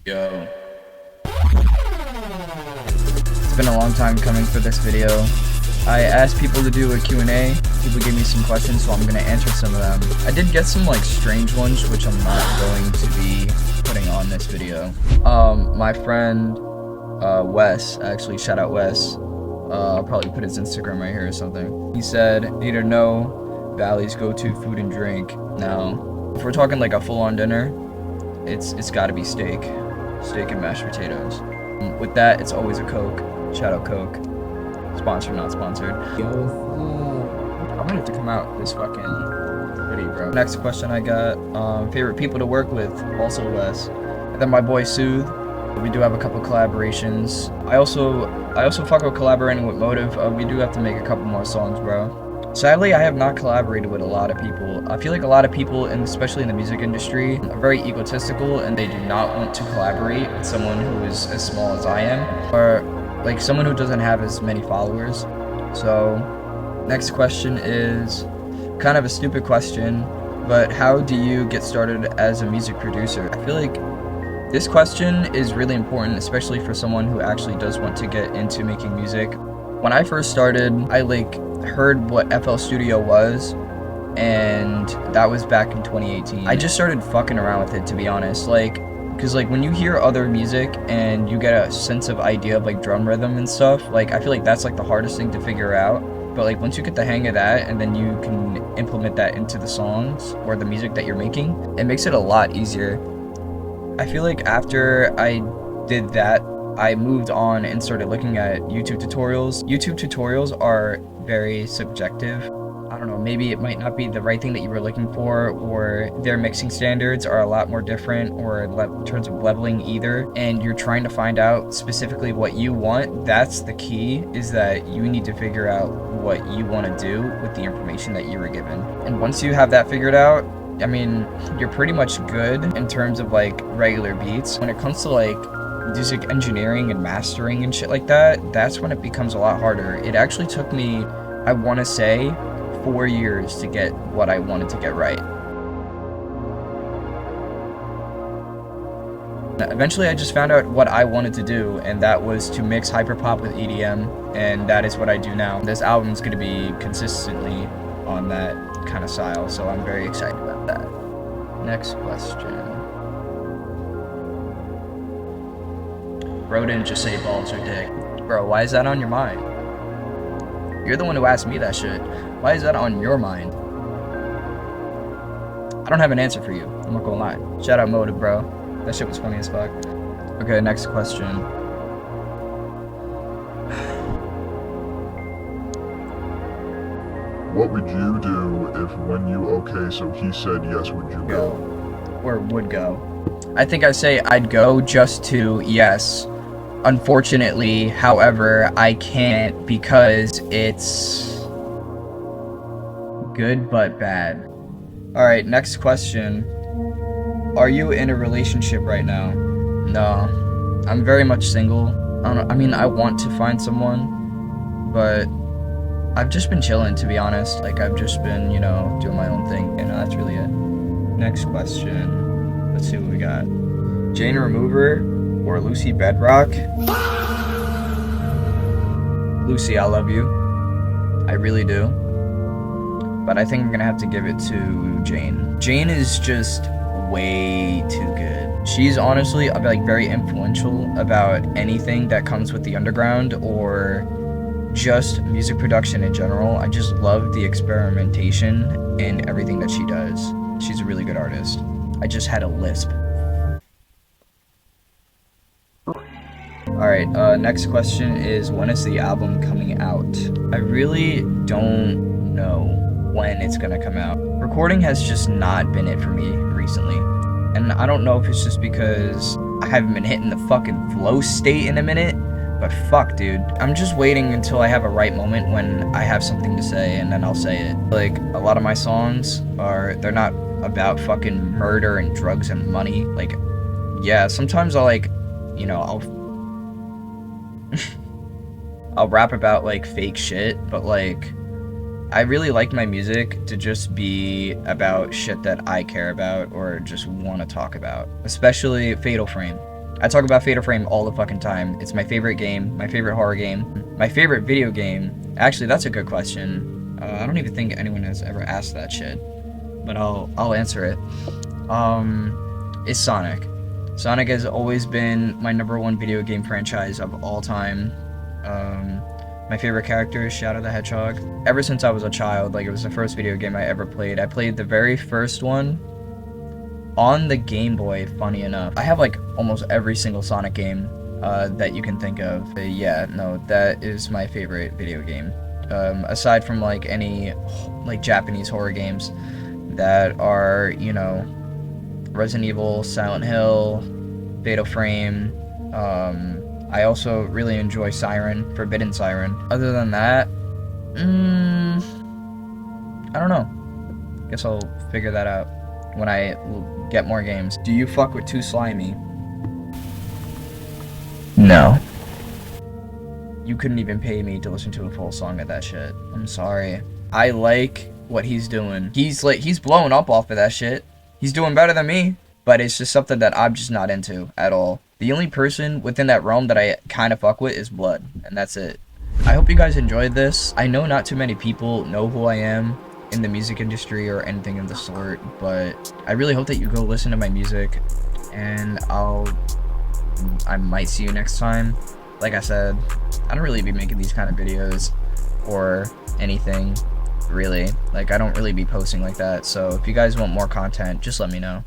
Yo. It's been a long time coming for this video. I asked people to do a Q&A. People gave me some questions, so I'm going to answer some of them. I did get some like strange ones, which I'm not going to be putting on this video. My friend Wes, actually shout out Wes. I'll probably put his Instagram right here or something. He said, need to know Valley's go-to food and drink. Now, if we're talking like a full-on dinner, it's got to be steak and mashed potatoes. With that, it's always a Coke. Shout out Coke. Sponsored, not sponsored. Yo, I'm gonna have to come out this fucking video, bro. Next question I got, favorite people to work with, also Wes. And then my boy Soothe. We do have a couple collaborations. I also fuck with collaborating with Motive. We do have to make a couple more songs, bro. Sadly, I have not collaborated with a lot of people. I feel like a lot of people, and especially in the music industry, are very egotistical and they do not want to collaborate with someone who is as small as I am, or like someone who doesn't have as many followers. So, next question is kind of a stupid question, but how do you get started as a music producer? I feel like this question is really important, especially for someone who actually does want to get into making music. When I first started, I heard what FL Studio was, and that was back in 2018. I just started fucking around with it, to be honest, because when you hear other music and you get a sense of idea of like drum rhythm and stuff, I feel like that's like the hardest thing to figure out. But like once you get the hang of that and then you can implement that into the songs or the music that you're making, it makes it a lot easier. I feel like after I did that, I moved on and started looking at YouTube tutorials. YouTube tutorials are very subjective. I don't know, maybe it might not be the right thing that you were looking for, or their mixing standards are a lot more different, or in terms of leveling either, and you're trying to find out specifically what you want. That's the key, is that you need to figure out what you want to do with the information that you were given. And once you have that figured out, I mean, you're pretty much good in terms of like regular beats. When it comes to like music engineering and mastering and shit like that, that's when it becomes a lot harder. It actually took me, I want to say, 4 years to get what I wanted to get right. Eventually I just found out what I wanted to do, and that was to mix hyperpop with EDM, and that is what I do now. This album is going to be consistently on that kind of style, so I'm very excited about that. Next question. Bro didn't just say balls or dick. Bro, why is that on your mind? You're the one who asked me that shit. Why is that on your mind? I don't have an answer for you. I'm not gonna lie. Shout out Motive, bro. That shit was funny as fuck. Okay, next question. What would you do if when you okay so he said yes, would you go? Or would go. I think I say I'd go just to yes. Unfortunately, however, I can't because it's good but bad. Alright, next question. Are you in a relationship right now? No. I'm very much single. I mean, I want to find someone, but I've just been chilling, to be honest. I've just been, doing my own thing, and that's really it. Next question. Let's see what we got. Jane Remover or Lucy Bedrock? Lucy, I love you. I really do. But I think I'm gonna have to give it to Jane. Jane is just way too good. She's honestly very influential about anything that comes with the underground or just music production in general. I just love the experimentation in everything that she does. She's a really good artist. I just had a lisp. Alright, next question is, when is the album coming out? I really don't know when it's gonna come out. Recording has just not been it for me recently. And I don't know if it's just because I haven't been hitting the fucking flow state in a minute, but fuck, dude. I'm just waiting until I have a right moment when I have something to say, and then I'll say it. A lot of my songs they're not about fucking murder and drugs and money. Yeah, sometimes I'll rap about fake shit, but I really like my music to just be about shit that I care about or just want to talk about, especially Fatal Frame. I talk about Fatal Frame all the fucking time. It's my favorite game, my favorite horror game, my favorite video game. Actually, that's a good question. I don't even think anyone has ever asked that shit, but I'll answer it. It's Sonic. Sonic has always been my #1 video game franchise of all time. My favorite character is Shadow the Hedgehog. Ever since I was a child, like, it was the first video game I ever played. I played the very first one on the Game Boy, funny enough. I have, like, almost every single Sonic game that you can think of. Yeah, no, that is my favorite video game. Aside from, like, any, like, Japanese horror games that are, you know, Resident Evil, Silent Hill, Fatal Frame. I also really enjoy Siren, Forbidden Siren. Other than that, I don't know. Guess I'll figure that out when I get more games. Do you fuck with Too Slimy? No. You couldn't even pay me to listen to a full song of that shit. I'm sorry. I like what he's doing. He's blowing up off of that shit. He's doing better than me, but it's just something that I'm just not into at all. The only person within that realm that I kind of fuck with is Blood, and that's it. I hope you guys enjoyed this. I know not too many people know who I am in the music industry or anything of the sort, but I really hope that you go listen to my music, and I might see you next time. Like I said, I don't really be making these kind of videos or anything, really. Like, I don't really be posting like that, so if you guys want more content, just let me know.